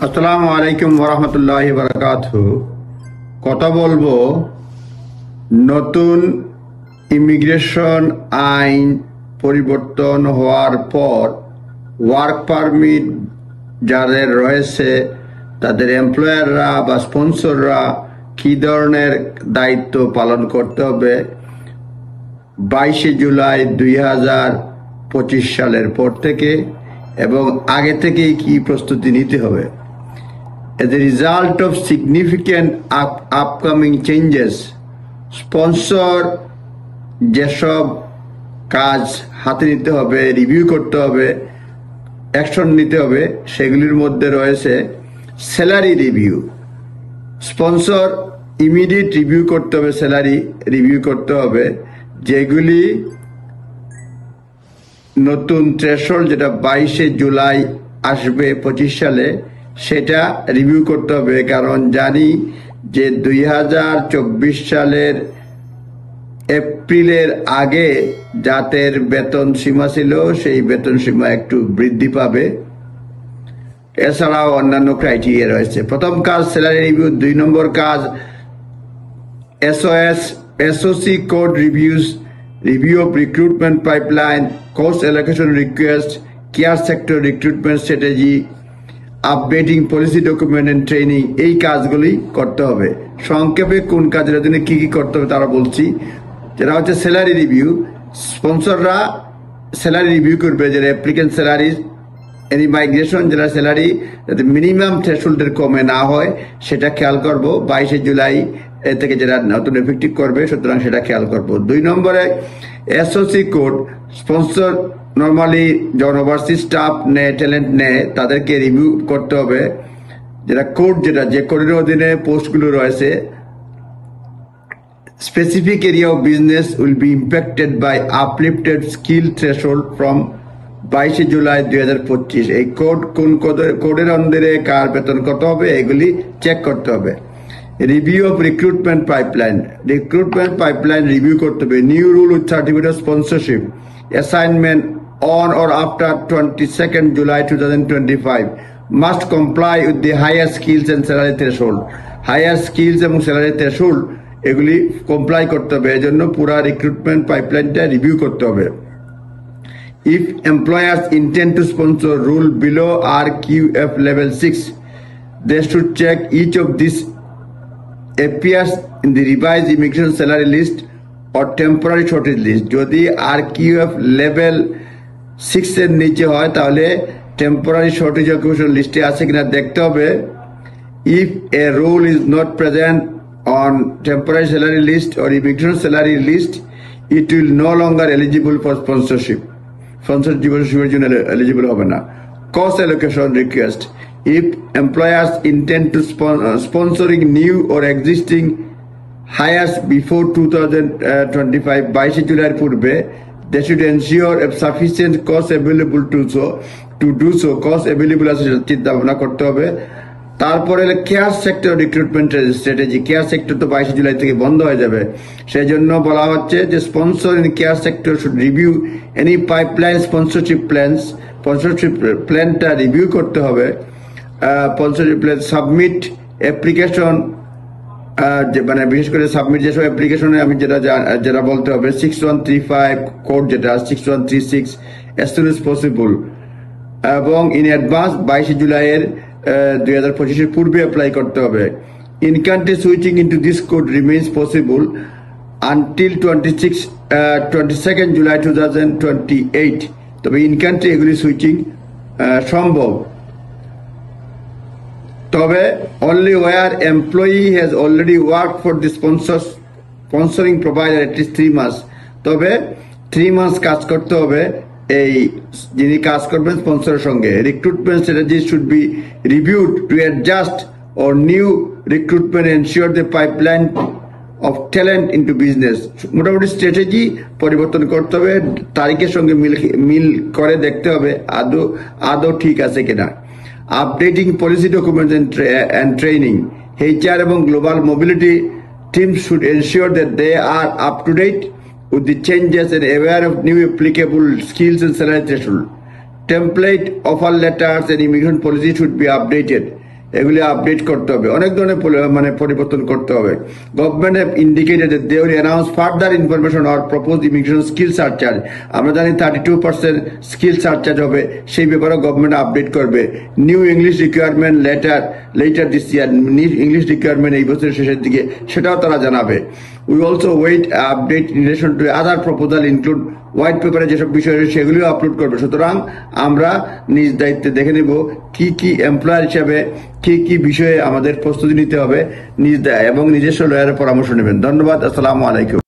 আসসালামু আলাইকুম ওরহমতুল্লাহি বারাকাতুহু। কথা বলবো নতুন ইমিগ্রেশন আইন পরিবর্তন হওয়ার পর ওয়ার্ক পারমিট যাদের রয়েছে তাদের এমপ্লয়াররা বা স্পন্সররা কী ধরনের দায়িত্ব পালন করতে হবে 22 জুলাই 2025 সালের পর থেকে এবং আগে থেকেই কি প্রস্তুতি নিতে হবে। As a result of significant upcoming changes, sponsor যেসব কাজ হাতে নিতে হবে, রিভিউ করতে হবে, অ্যাকশন নিতে হবে, সেগুলির মধ্যে রয়েছে salary review. Sponsor immediate review করতে হবে, স্যালারি রিভিউ করতে হবে, যেগুলি নতুন থ্রেশহোল্ড যেটা 22 জুলাই আসবে 25 সালে সেটা রিভিউ করতে হবে। কারণ জানি যে 2024 সালের এপ্রিলের আগে যাদের বেতন সীমা ছিল সেই বেতন সীমা একটু বৃদ্ধি পাবে। এছাড়াও অন্যান্য ক্রাইটেরিয়া রয়েছে। প্রথম কাজ স্যালারি রিভিউ। 2 নম্বর কাজ SOC code reviews, review of recruitment pipeline, course allocation request, care sector recruitment strategy, updating policy document and training. এই কাজগুলি করতে হবে। সংক্ষেপে কোন কাজের জন্য কি কি করতে হবে তারা বলছি। যেটা হচ্ছে স্যালারি রিভিউ। স্পন্সররা স্যালারি রিভিউ করবে, যে অ্যাপ্লিকেন্ট স্যালারি এনি মাইগ্রেশন যেটা স্যালারি যাতে মিনিমাম থ্রেশহোল্ডের কমে না হয় সেটা খেয়াল করব। 22 জুলাই থেকে যেটা নতুন এফেক্টিভ করবে, সুতরাং সেটা খেয়াল করব। 2 নম্বরে SOC কোড। স্পন্সর নর্মালি যখন ওভারসিজ স্টাফ নেয়, ট্যালেন্ট নেয়, তাদেরকে রিভিউ করতে হবে। যেটা কোড, যেটা যে কোডের অধীনে পোস্টগুলো রয়েছে, specific area of business will be impacted by uplifted skill threshold from 22 July 2025। এই কোন কোডের অন্দরে কার বেতন কত হবে এগুলি চেক করতে হবে। Review of recruitment pipeline. Recruitment pipeline review করতে হবে। New rule with certificate of sponsorship assignment on or after 22nd July 2025 must comply with the higher skills and salary threshold। Higher skills এবং salary threshold এগুলি comply করতে হবে। এজন্য পুরা recruitment পাইপলাইনটা review করতে হবে। If employers intend to sponsor rule below RQF level 6, they should check each of these appears in the revised immigration salary list or temporary shortage list। যদি RQF level 6 এর নিচে হয় তাহলে টেম্পোরারি শর্টেজ অকুপেশন লিস্টে আছে কিনা দেখতে হবে। If a role is not present on temporary salary list or immigration salary list, it will no longer eligible for sponsorship। স্পন্সরশিপের জন্য এলিজিবল হবে না। Cost allocation request। If employers intend to sponsoring new or existing hires before 2025 22 জুলাইয়ের পূর্বে, they should ensure a sufficient cost available to do so। cost available আছে চিন্তা ভাবনা করতে হবে। তারপরে care sector recruitment strategy. Care sector তো 22 জুলাই থেকে বন্ধ হয়ে যাবে, সেই জন্য বলা হচ্ছে যে sponsor in care sector should review any pipeline sponsorship plans. Sponsorship প্ল্যানটা রিভিউ করতে হবে। স্পন্সরশিপ প্ল্যান সাবমিট অ্যাপ্লিকেশন, মানে বিশেষ করে সাবমিট যেসব অ্যাপ্লিকেশনে আমি যেটা বলতে হবে 6135 কোড, যেটা 6136 as soon as possible এবং ইন অ্যাডভান্স 22 জুলাইয়ের 2025 পূর্বে অ্যাপ্লাই করতে হবে। In country switching into this code remains possible until 22nd July 2028। তবে ইন কান্ট্রি এগুলি সুইচিং সম্ভব, তবে only where employee has already worked for the sponsoring provider at least 3 months। তবে 3 months কাজ করতে হবে এই যিনি কাজ করবেন স্পন্সরের সঙ্গে। Recruitment strategy should be reviewed to adjust or new recruitment ensure the pipeline of talent into business। মোটামুটি স্ট্র্যাটেজি পরিবর্তন করতে হবে, তারিখের সঙ্গে মিল করে দেখতে হবে আদৌ ঠিক আছে কিনা। Updating policy documents and training। HR এবং global mobility teams should ensure that they are up to date with the changes and aware of new applicable skills and salary threshold। Template offer letters and immigration policy should be updated। এগুলি update করতে হবে, অনেক ধরনের মানে পরিবর্তন করতে হবে। Government have indicated that they will announce further information or propose immigration skill surcharge. আমরা জানি 32% স্কিল সার্চার্জ হবে, সেই ব্যাপারে গভর্নমেন্ট আপডেট করবে। New English requirement later this year, English requirement এই বছরের শেষের দিকে, সেটাও তারা জানাবে। We also wait update in relation to other proposal include white পেপারে যেসব বিষয় রয়েছে সেগুলিও আপলোড করবে। সুতরাং আমরা নিজ দায়িত্বে দেখে নেব কি কি এমপ্লয়ার হিসাবে কি কি বিষয়ে আমাদের প্রস্তুতি নিতে হবে, এবং নিজস্ব লয়ারের পরামর্শ নেবেন। ধন্যবাদ। আসসালামু আলাইকুম।